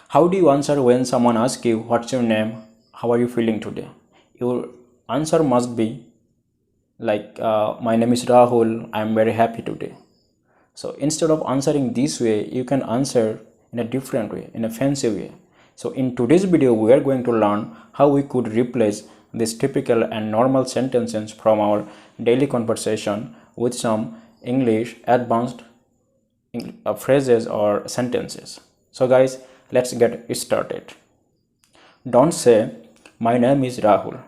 How do you answer when someone asks you, what's your name? How are you feeling today? Your answer must be like, my name is Rahul, I am very happy today. So instead of answering this way, you can answer in a different way, in a fancy way. So in today's video, we are going to learn how we could replace these typical and normal sentences from our daily conversation with some English advanced phrases or sentences. So guys, let's get started. Don't say, my name is Rahul.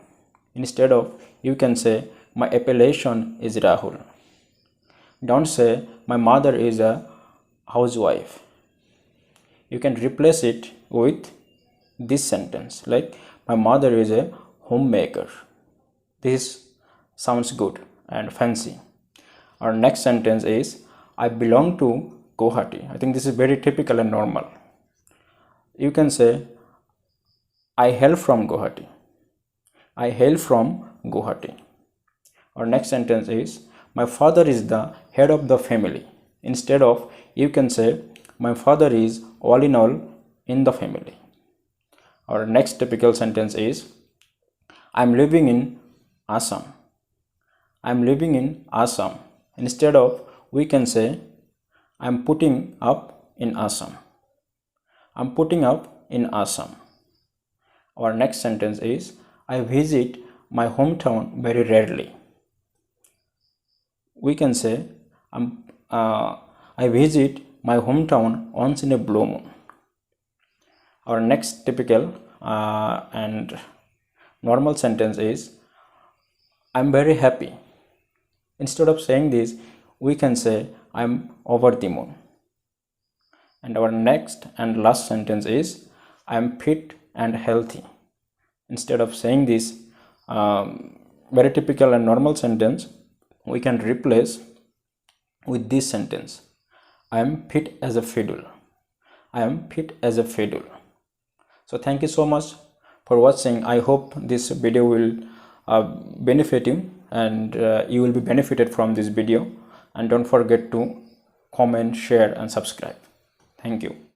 Instead of, you can say, my appellation is Rahul. Don't say, my mother is a housewife. You can replace it with this sentence, like, my mother is a homemaker. This sounds good and fancy. Our next sentence is, I belong to Guwahati. I think this is very typical and normal. You can say, I hail from Guwahati. I hail from Guwahati. Our next sentence is, my father is the head of the family. Instead of, you can say, my father is all in all in the family. Our next typical sentence is, I am living in Assam. I am living in Assam. Instead of, we can say, I am putting up in Assam. I am putting up in Assam. Our next sentence is, I visit my hometown very rarely. We can say, I visit my hometown once in a blue moon. Our next typical and normal sentence is, I'm very happy. Instead of saying this, we can say, I'm over the moon. And our next and last sentence is, I'm fit and healthy. Instead of saying this very typical and normal sentence, we can replace with this sentence, I am fit as a fiddle. I am fit as a fiddle. So thank you so much for watching. I hope this video will benefit you, and you will be benefited from this video. And don't forget to comment, share and subscribe. Thank you.